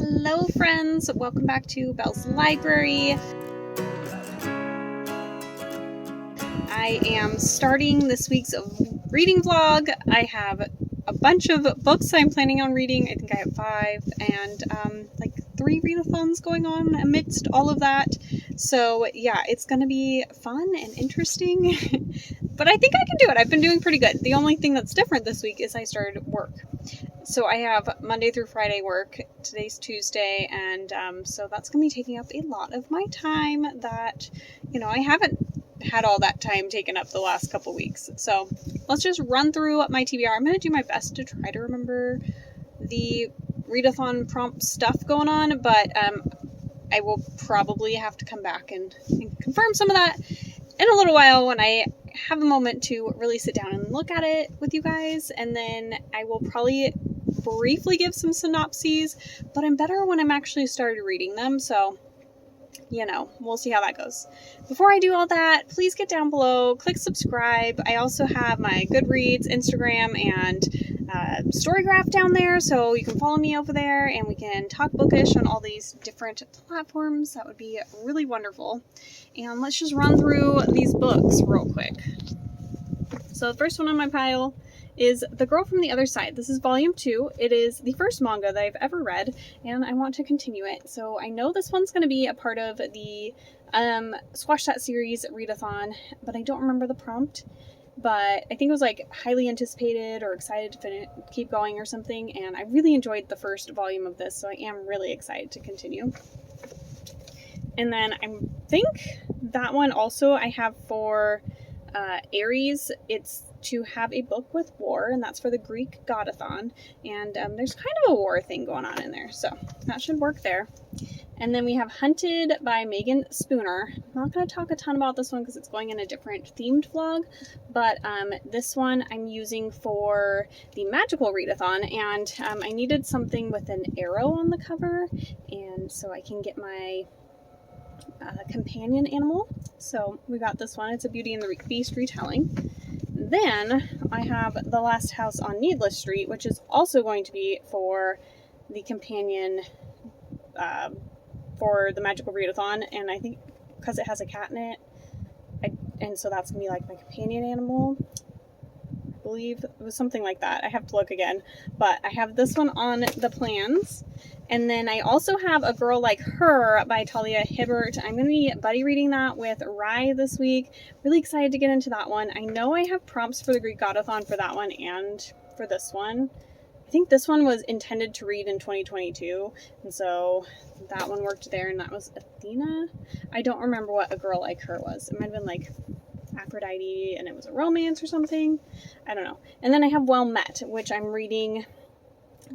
Hello friends, welcome back to Belle's Library. I am starting this week's reading vlog. I have a bunch of books I'm planning on reading. I think I have 5 and like 3 readathons going on amidst all of that. So yeah, it's gonna be fun and interesting, but I think I can do it. I've been doing pretty good. The only thing that's different this week is I started work. So I have Monday through Friday work. Today's Tuesday, and so that's going to be taking up a lot of my time that, I haven't had all that time taken up the last couple weeks. So let's just run through my TBR. I'm going to do my best to try to remember the readathon prompt stuff going on, but I will probably have to come back and confirm some of that in a little while when I have a moment to really sit down and look at it with you guys, and then I will probably briefly give some synopses, but I'm better when I'm actually started reading them, so we'll see how that goes. Before I do all that, please get down below, click subscribe. I also have my Goodreads, Instagram, and Storygraph down there, so you can follow me over there and we can talk bookish on all these different platforms. That would be really wonderful. And let's just run through these books real quick. So the first one on my pile is The Girl from the Other Side. This is volume 2. It is the first manga that I've ever read, and I want to continue it. So I know this one's going to be a part of the Squash That series readathon, but I don't remember the prompt. But I think it was like highly anticipated or excited to keep going or something, and I really enjoyed the first volume of this, so I am really excited to continue. And then I think that one also I have for Aries. It's to have a book with war, and that's for the Greek godathon, and there's kind of a war thing going on in there, so that should work there. And then we have Hunted by Megan Spooner. I'm not going to talk a ton about this one because it's going in a different themed vlog, but this one I'm using for the magical readathon, and I needed something with an arrow on the cover, and so I can get my companion animal. So we got this one. It's a Beauty and the Beast retelling. Then I have The Last House on Needless Street, which is also going to be for the companion for the magical readathon, and I think because it has a cat in it, and so that's gonna be like my companion animal. I believe it was something like that. I have to look again, but I have this one on the plans. And then I also have A Girl Like Her by Talia Hibbert. I'm going to be buddy reading that with Rye this week. Really excited to get into that one. I know I have prompts for the Greek Godathon for that one and for this one. I think this one was intended to read in 2022, and so that one worked there, and that was Athena. I don't remember what A Girl Like Her was. It might have been like Aphrodite, and it was a romance or something. I don't know. And then I have Well Met, which I'm reading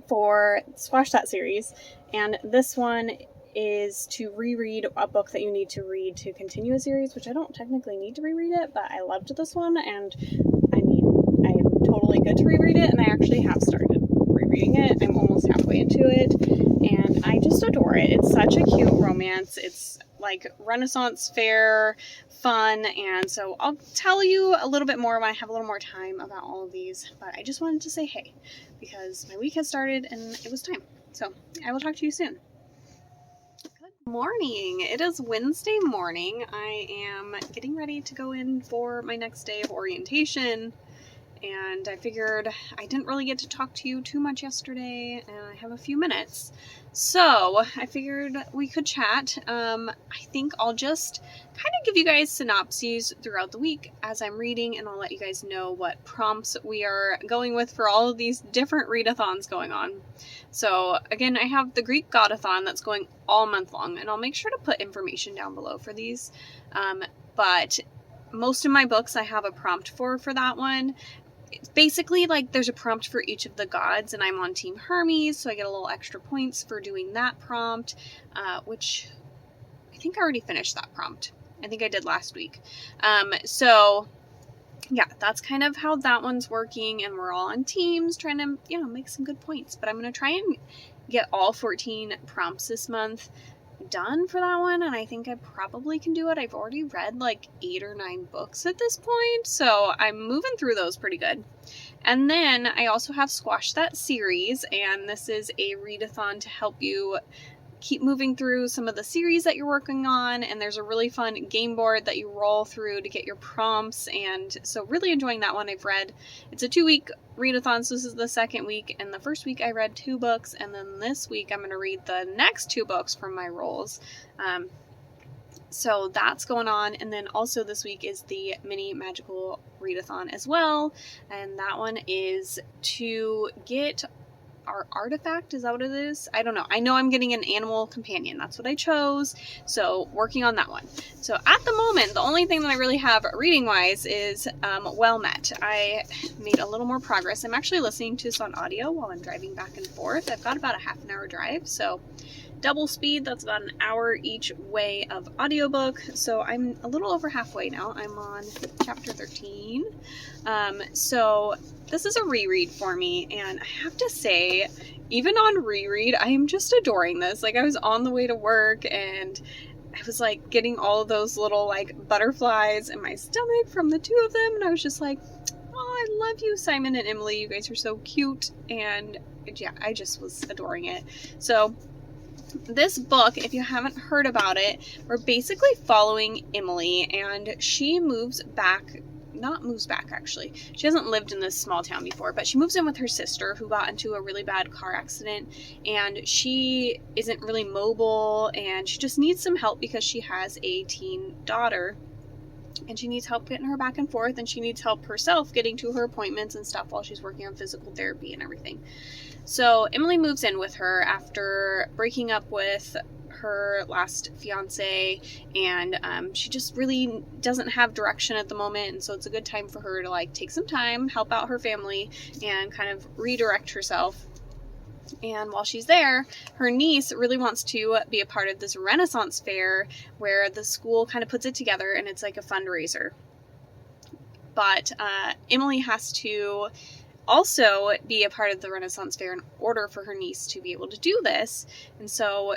for Squash That series, and this one is to reread a book that you need to read to continue a series, which I don't technically need to reread it, but I loved this one, and I mean, I am totally good to reread it, and I actually have started rereading it. I'm almost halfway into it, and I just adore it. It's such a cute romance. It's like Renaissance fair fun, and so I'll tell you a little bit more when I have a little more time about all of these, but I just wanted to say hey, because my week has started and it was time. So I will talk to you soon. Good morning. It is Wednesday morning. I am getting ready to go in for my next day of orientation, and I figured I didn't really get to talk to you too much yesterday, and I have a few minutes. So I figured we could chat. I think I'll just kind of give you guys synopses throughout the week as I'm reading, and I'll let you guys know what prompts we are going with for all of these different readathons going on. So again, I have the Greek Godathon that's going all month long, and I'll make sure to put information down below for these. But most of my books I have a prompt for that one. It's basically like there's a prompt for each of the gods, and I'm on Team Hermes, so I get a little extra points for doing that prompt, which I think I already finished that prompt. I think I did last week. So yeah, that's kind of how that one's working, and we're all on teams trying to, make some good points. But I'm going to try and get all 14 prompts this month done for that one, and I think I probably can do it. I've already read like 8 or 9 books at this point, so I'm moving through those pretty good. And then I also have Squash That series, and this is a readathon to help you keep moving through some of the series that you're working on, and there's a really fun game board that you roll through to get your prompts, and so really enjoying that one. I've read, it's a 2-week readathon, so this is the second week, and the first week I read 2 books, and then this week I'm going to read the next 2 books from my rolls. So that's going on, and then also this week is the mini magical readathon as well, and that one is to get our artifact. Is that what it is? I don't know. I know I'm getting an animal companion. That's what I chose. So working on that one. So at the moment, the only thing that I really have reading wise is Well Met. I made a little more progress. I'm actually listening to this on audio while I'm driving back and forth. I've got about a half an hour drive. So double speed, that's about an hour each way of audiobook. So I'm a little over halfway now. I'm on chapter 13. So this is a reread for me, and I have to say, even on reread, I am just adoring this. Like, I was on the way to work and I was like getting all of those little like butterflies in my stomach from the 2 of them, and I was just like, oh, I love you, Simon and Emily. You guys are so cute. And yeah, I just was adoring it. So this book, if you haven't heard about it, we're basically following Emily, and she moves back. Not moves back, actually. She hasn't lived in this small town before, but she moves in with her sister who got into a really bad car accident, and she isn't really mobile, and she just needs some help because she has a teen daughter, and she needs help getting her back and forth, and she needs help herself getting to her appointments and stuff while she's working on physical therapy and everything. So Emily moves in with her after breaking up with her last fiance, and she just really doesn't have direction at the moment, and so it's a good time for her to like take some time, help out her family, and kind of redirect herself. And while she's there, her niece really wants to be a part of this Renaissance fair where the school kind of puts it together, and it's like a fundraiser. But Emily has to also be a part of the Renaissance fair in order for her niece to be able to do this. And so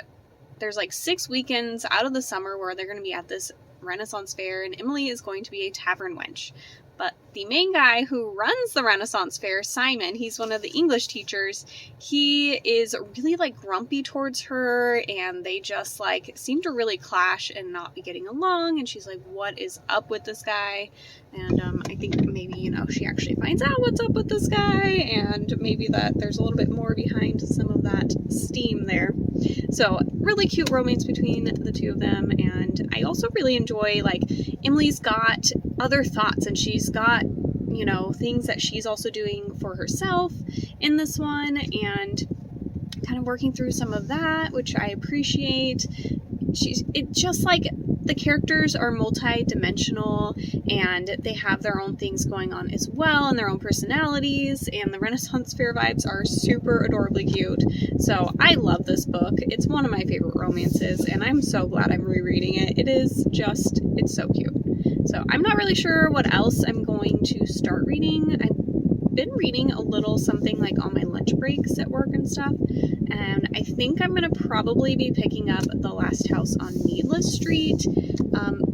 there's like 6 weekends out of the summer where they're going to be at this Renaissance fair, and Emily is going to be a tavern wench. But the main guy who runs the Renaissance fair, Simon, he's one of the English teachers, he is really like grumpy towards her, and they just like seem to really clash and not be getting along, and she's like, what is up with this guy? And I think maybe, you know, she actually finds out what's up with this guy, and maybe that there's a little bit more behind some of that steam there. So really cute romance between the 2 of them, and I also really enjoy, like, Emily's got other thoughts, and she's got, you know, things that she's also doing for herself in this one, and kind of working through some of that, which I appreciate. It's just like the characters are multi-dimensional, and they have their own things going on as well, and their own personalities, and the Renaissance fair vibes are super adorably cute. So I love this book. It's one of my favorite romances, and I'm so glad I'm rereading it. It's so cute. So I'm not really sure what else I'm going to start reading. I've been reading a little something like on my lunch breaks at work and stuff, and I think I'm going to probably be picking up The Last House on Needless Street,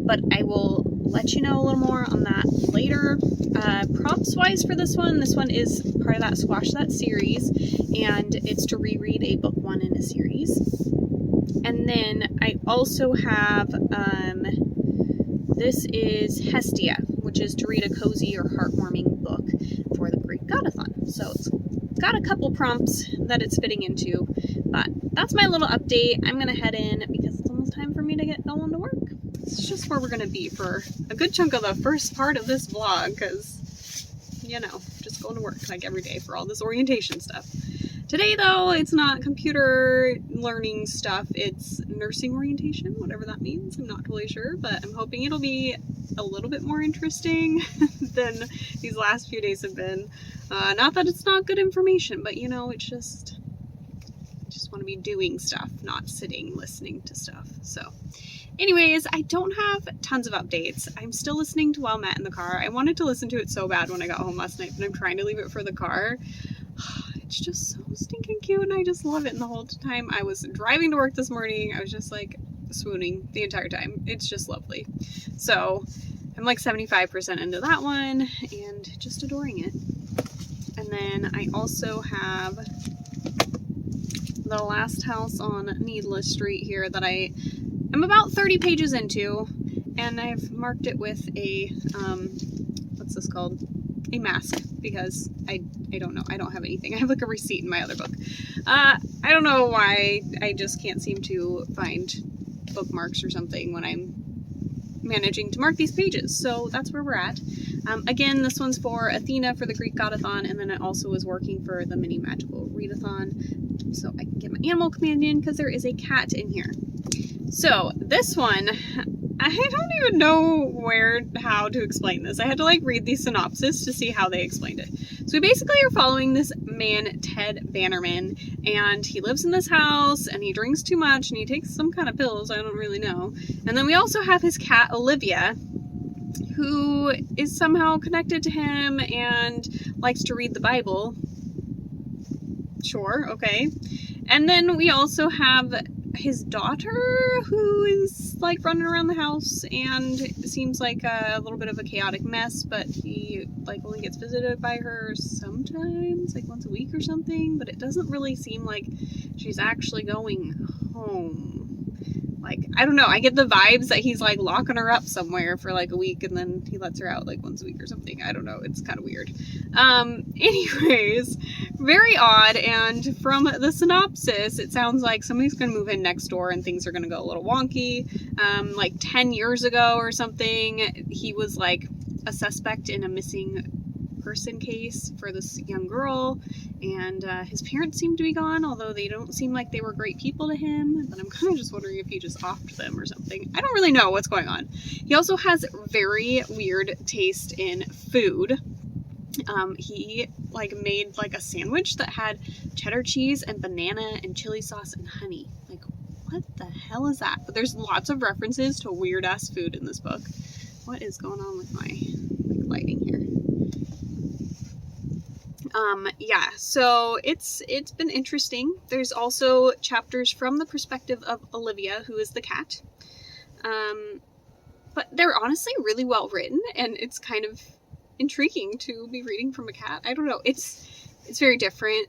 but I will let you know a little more on that later. Prompts wise for this one is part of that Squash That series, and it's to reread a book 1 in a series. And then I also have this is Hestia, which is to read a cozy or heartwarming book for the Great Godathon. So it's got a couple prompts that it's fitting into, but that's my little update. I'm gonna head in because it's almost time for me to get going to work. It's just where we're gonna be for a good chunk of the first part of this vlog, because, you know, just going to work like every day for all this orientation stuff. Today, though, it's not computer learning stuff, it's nursing orientation, whatever that means. I'm not totally sure, but I'm hoping it'll be a little bit more interesting than these last few days have been. Not that it's not good information, but, you know, it's just want to be doing stuff, not sitting listening to stuff. So anyways, I don't have tons of updates. I'm still listening to Well Met in the car. I wanted to listen to it so bad when I got home last night, but I'm trying to leave it for the car. It's just so stinking cute, and I just love it. And the whole time I was driving to work this morning, I was just like swooning the entire time. It's just lovely. So I'm like 75% into that one and just adoring it. then I also have the last house on Needless Street here that I am about 30 pages into, and I've marked it with a, what's this called? A mask, because I don't know. I don't have anything. I have like a receipt in my other book. I don't know why I just can't seem to find bookmarks or something when I'm managing to mark these pages. So that's where we're at. Again, this one's for Athena for the Greek godathon, and then it also is working for the mini magical readathon, so I can get my animal companion because there is a cat in here. So this one, I don't even know how to explain this. I had to like read the synopsis to see how they explained it. So we basically are following this man, Ted Bannerman, and he lives in this house and he drinks too much and he takes some kind of pills, I don't really know. And then we also have his cat, Olivia, who is somehow connected to him and likes to read the Bible. Sure, okay. And then we also have his daughter, who is like running around the house and seems like a little bit of a chaotic mess, but he like only gets visited by her sometimes, like once a week or something, but it doesn't really seem like she's actually going home. Like, I don't know, I get the vibes that he's like locking her up somewhere for like a week and then he lets her out like once a week or something. I don't know, it's kind of weird. Anyways, very odd, and from the synopsis, it sounds like somebody's gonna move in next door and things are gonna go a little wonky. Like 10 years ago or something, he was like a suspect in a missing person case for this young girl, and his parents seem to be gone, although they don't seem like they were great people to him, but I'm kind of just wondering if he just offed them or something. I don't really know what's going on. He also has very weird taste in food. He like made like a sandwich that had cheddar cheese and banana and chili sauce and honey. Like, what the hell is that? But there's lots of references to weird ass food in this book. What is going on with my lighting here? Yeah, so it's been interesting. There's also chapters from the perspective of Olivia, who is the cat. But they're honestly really well written, and it's kind of intriguing to be reading from a cat. I don't know, it's very different,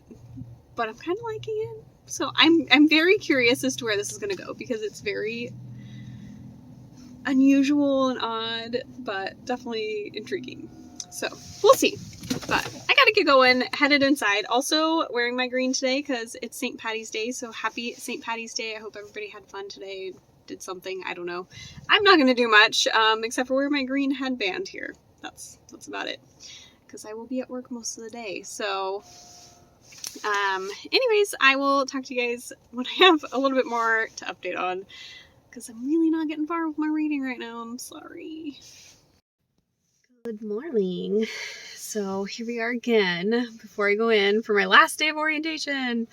but I'm kind of liking it. So I'm very curious as to where this is going to go, because it's very unusual and odd, but definitely intriguing. So we'll see. But I gotta get going, headed inside. Also wearing my green today because it's St. Patty's Day, so happy St. Patty's Day. I hope everybody had fun today, did something, I don't know. I'm not gonna do much, except for wear my green headband here. That's about it, because I will be at work most of the day. So anyways, I will talk to you guys when I have a little bit more to update on, because I'm really not getting far with my reading right now. I'm sorry. Good morning. So here we are again before I go in for my last day of orientation.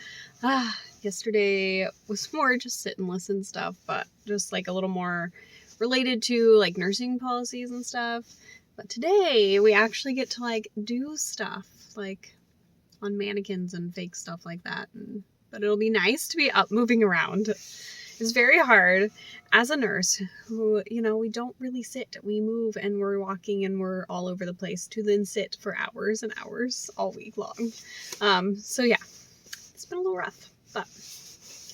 Yesterday was more just sit and listen stuff, but just like a little more related to like nursing policies and stuff. But today we actually get to like do stuff like on mannequins and fake stuff like that. But it'll be nice to be up moving around. It's very hard as a nurse who, you know, we don't really sit. We move and we're walking and we're all over the place to then sit for hours and hours all week long. So yeah, it's been a little rough. But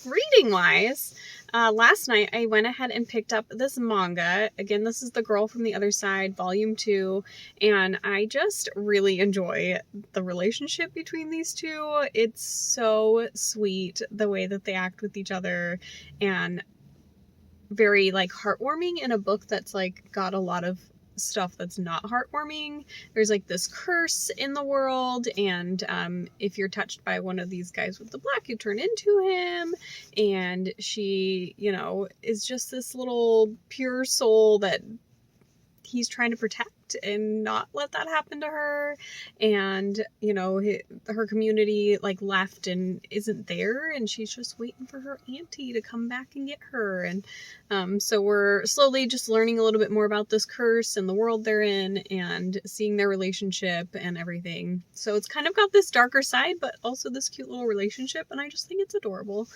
reading wise, last night I went ahead and picked up this manga. Again, this is The Girl from the Other Side, Volume 2, and I just really enjoy the relationship between these two. It's so sweet, the way that they act with each other, and very like heartwarming in a book that's like got a lot of stuff that's not heartwarming. There's like this curse in the world, and if you're touched by one of these guys with the black, you turn into him, and she, you know, is just this little pure soul that he's trying to protect and not let that happen to her. And, you know, her community like left and isn't there, and she's just waiting for her auntie to come back and get her. And so we're slowly just learning a little bit more about this curse and the world they're in, and seeing their relationship and everything. So it's kind of got this darker side, but also this cute little relationship, and I just think it's adorable.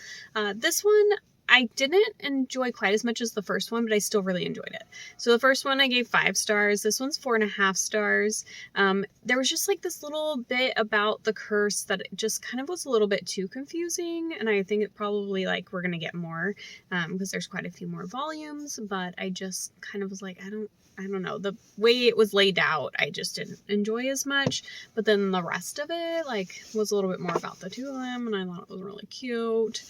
This one I didn't enjoy quite as much as the first one, but I still really enjoyed it. So the first one I gave 5 stars. This one's 4.5 stars. There was just like this little bit about the curse that it just kind of was a little bit too confusing, and I think it probably like we're gonna get more because there's quite a few more volumes, but I just kind of was like, I don't know, the way it was laid out I just didn't enjoy as much, but then the rest of it like was a little bit more about the two of them, and I thought it was really cute.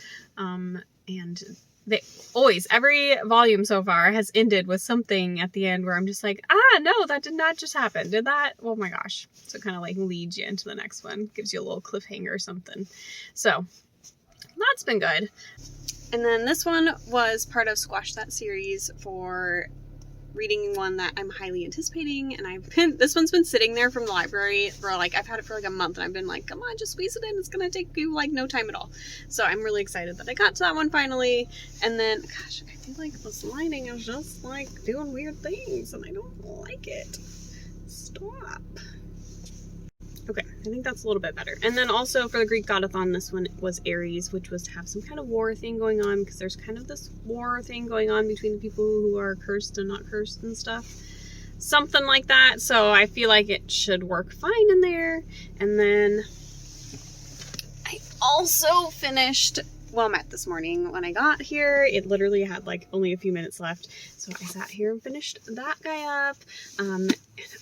And they always, every volume so far has ended with something at the end where I'm just like, no, that did not just happen, did that? Oh my gosh. So it kind of like leads you into the next one, gives you a little cliffhanger or something. So that's been good. And then this one was part of Squash That series for reading one that I'm highly anticipating, and this one's been sitting there from the library for like, I've had it for like a month, and I've been like, come on, just squeeze it in, it's gonna take you like no time at all. So I'm really excited that I got to that one finally. And then, gosh, I feel like this lighting is just like doing weird things, and I don't like it. Stop. Okay, I think that's a little bit better. And then also for the Greek godathon, this one was Aries, which was to have some kind of war thing going on, because there's kind of this war thing going on between the people who are cursed and not cursed and stuff. Something like that. So I feel like it should work fine in there. And then I also finished Wilmette this morning when I got here. It literally had like only a few minutes left. So I sat here and finished that guy up. And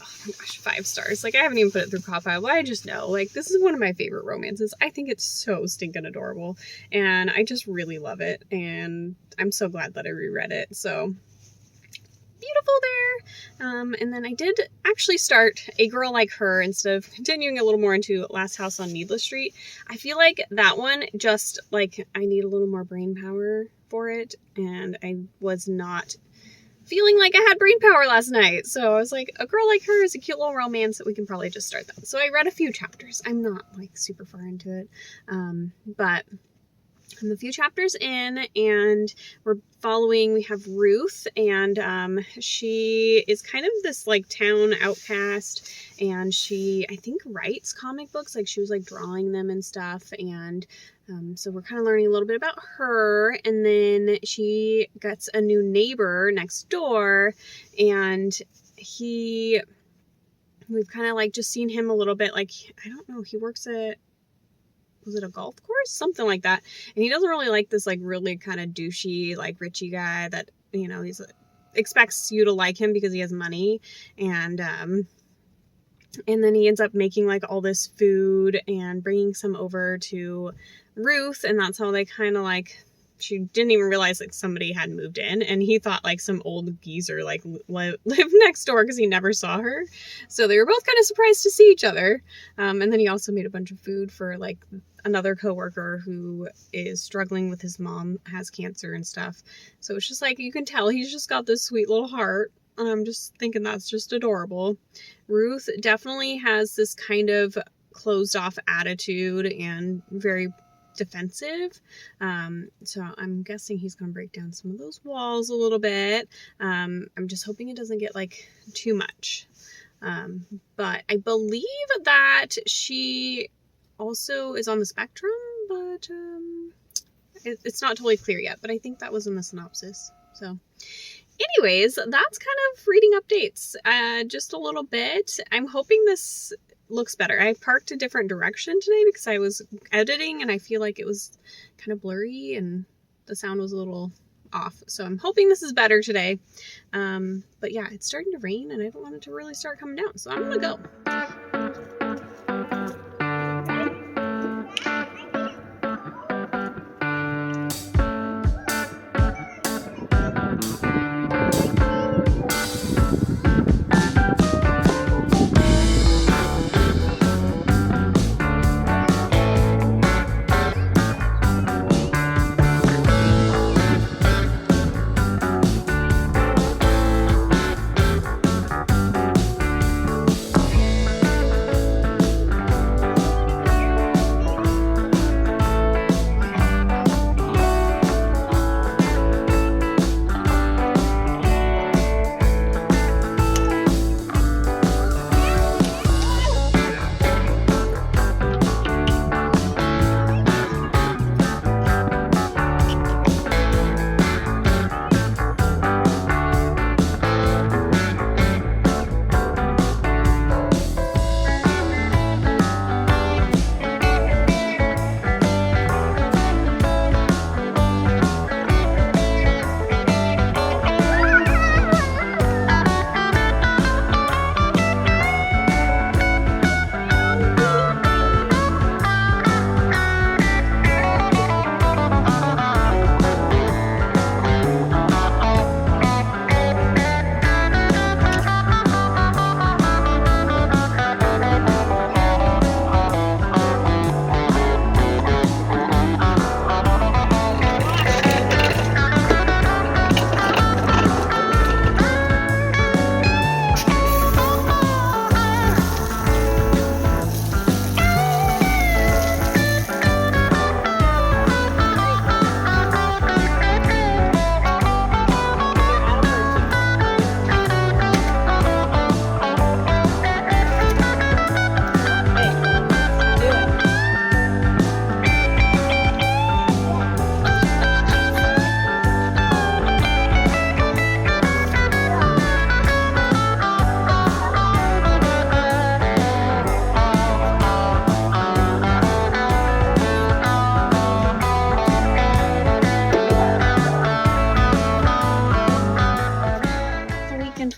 oh my gosh, 5 stars. Like, I haven't even put it through Copile, but I just know, like, this is one of my favorite romances. I think it's so stinking adorable, and I just really love it, and I'm so glad that I reread it. So beautiful there. And then I did actually start A Girl Like Her instead of continuing a little more into Last House on Needless Street. I feel like that one just, like, I need a little more brain power for it, and I was not feeling like I had brain power last night. So I was like, A Girl Like Her is a cute little romance that we can probably just start that. So I read a few chapters. I'm not like super far into it. But I'm a few chapters in, and we have Ruth, and she is kind of this like town outcast, and she, I think, writes comic books. Like, she was like drawing them and stuff, and so we're kind of learning a little bit about her. And then she gets a new neighbor next door, and we've kind of like just seen him a little bit. Like, I don't know, he works at, was it a golf course? Something like that. And he doesn't really like this like really kind of douchey, like Richie guy that, you know, he's expects you to like him because he has money. And then he ends up making like all this food and bringing some over to Ruth, and that's how they kind of like, she didn't even realize like somebody had moved in, and he thought like some old geezer like lived next door because he never saw her. So they were both kind of surprised to see each other. And then he also made a bunch of food for like another coworker who is struggling with his mom, has cancer and stuff. So it's just like, you can tell he's just got this sweet little heart. And I'm just thinking that's just adorable. Ruth definitely has this kind of closed off attitude and very defensive. So I'm guessing he's going to break down some of those walls a little bit. I'm just hoping it doesn't get like too much. But I believe that she also is on the spectrum, but it's not totally clear yet, but I think that was in the synopsis. So anyways, that's kind of reading updates, just a little bit. I'm hoping this looks better. I parked a different direction today because I was editing, and I feel like it was kind of blurry and the sound was a little off. So I'm hoping this is better today. But yeah, it's starting to rain, and I don't want it to really start coming down. So I'm gonna go.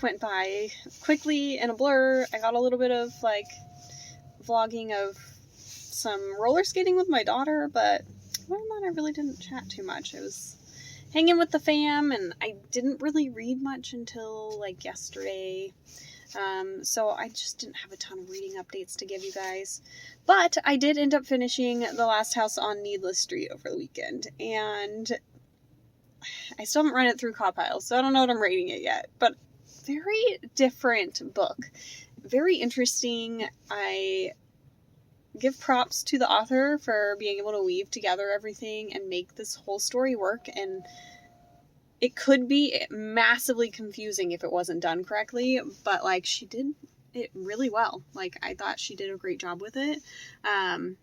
went by quickly in a blur. I got a little bit of like vlogging of some roller skating with my daughter, but other than that, I really didn't chat too much. I was hanging with the fam, and I didn't really read much until like yesterday. So I just didn't have a ton of reading updates to give you guys. But I did end up finishing The Last House on Needless Street over the weekend, and I still haven't run it through Compile, so I don't know what I'm rating it yet. But very different book. Very interesting. I give props to the author for being able to weave together everything and make this whole story work, and it could be massively confusing if it wasn't done correctly, but like she did it really well. Like I thought she did a great job with it. And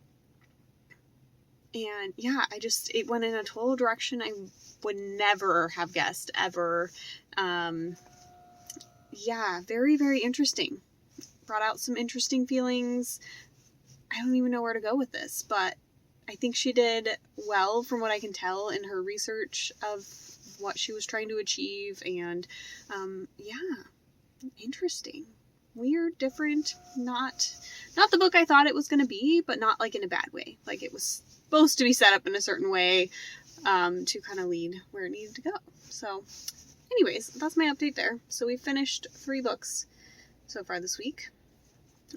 yeah, it went in a total direction I would never have guessed ever. Yeah, very, very interesting. Brought out some interesting feelings. I don't even know where to go with this, but I think she did well from what I can tell in her research of what she was trying to achieve, and yeah, interesting, weird, different, not the book I thought it was going to be, but not like in a bad way. Like it was supposed to be set up in a certain way to kind of lead where it needed to go. So anyways, that's my update there. So we finished 3 books so far this week.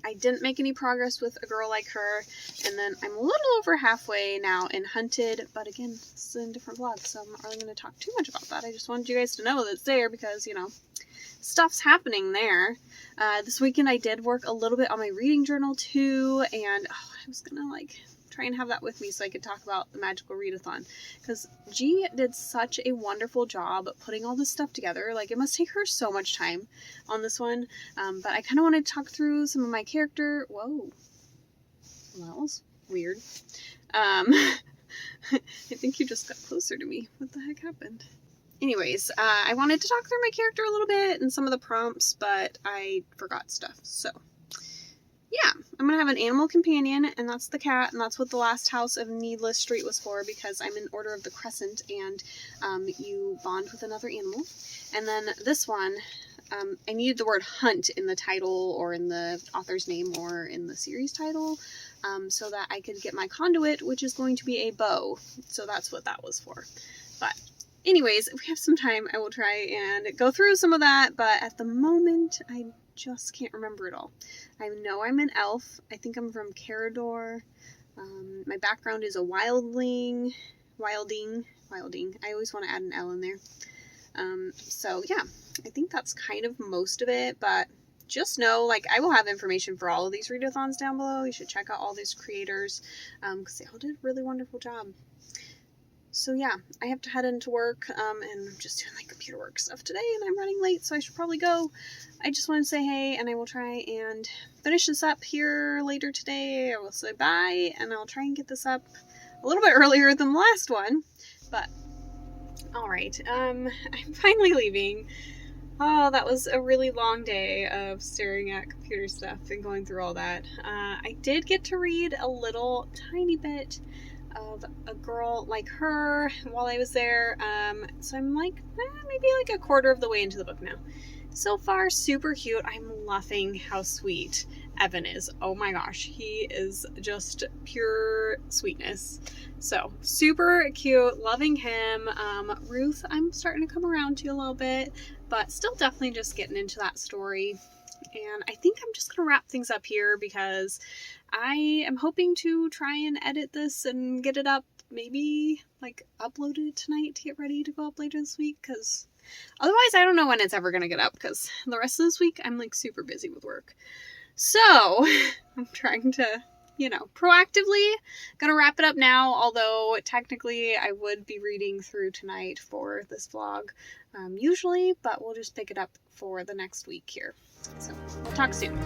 I didn't make any progress with A Girl Like Her, and then I'm a little over halfway now in Hunted, but again, this is in a different vlog, so I'm not really going to talk too much about that. I just wanted you guys to know that it's there because, you know, stuff's happening there. This weekend I did work a little bit on my reading journal too, and I was going to like try and have that with me so I could talk about the magical readathon, because G did such a wonderful job putting all this stuff together. Like it must take her so much time on this one, but I kind of wanted to talk through some of my character. Whoa, well, that was weird. I think you just got closer to me. What the heck happened? Anyways, I wanted to talk through my character a little bit and some of the prompts, but I forgot stuff, so yeah, I'm going to have an animal companion, and that's the cat, and that's what The Last House of Needless Street was for, because I'm in Order of the Crescent, and you bond with another animal. And then this one, I needed the word hunt in the title, or in the author's name, or in the series title, so that I could get my conduit, which is going to be a bow. So that's what that was for. But anyways, if we have some time, I will try and go through some of that, but at the moment, I just can't remember it all. I know I'm an elf. I think I'm from Carador. My background is a wilding. I always want to add an L in there. So yeah, I think that's kind of most of it, but just know, like, I will have information for all of these readathons down below. You should check out all these creators, because they all did a really wonderful job. So yeah, I have to head into work, and I'm just doing like computer work stuff today, and I'm running late, so I should probably go. I just want to say hey, and I will try and finish this up here later today. I will say bye, and I'll try and get this up a little bit earlier than the last one, but alright, I'm finally leaving. Oh, that was a really long day of staring at computer stuff and going through all that. I did get to read a little tiny bit of A Girl Like Her while I was there, so I'm like maybe like a quarter of the way into the book now. So far, super cute. I'm loving how sweet Evan is. Oh my gosh, he is just pure sweetness. So super cute, loving him. Ruth, I'm starting to come around to a little bit, but still definitely just getting into that story. And I think I'm just gonna wrap things up here because I am hoping to try and edit this and get it up, maybe like upload it tonight to get ready to go up later this week, because otherwise I don't know when it's ever gonna get up, because the rest of this week I'm like super busy with work. So I'm trying to, you know, proactively gonna wrap it up now, although technically I would be reading through tonight for this vlog usually, but we'll just pick it up for the next week here. So we'll talk soon.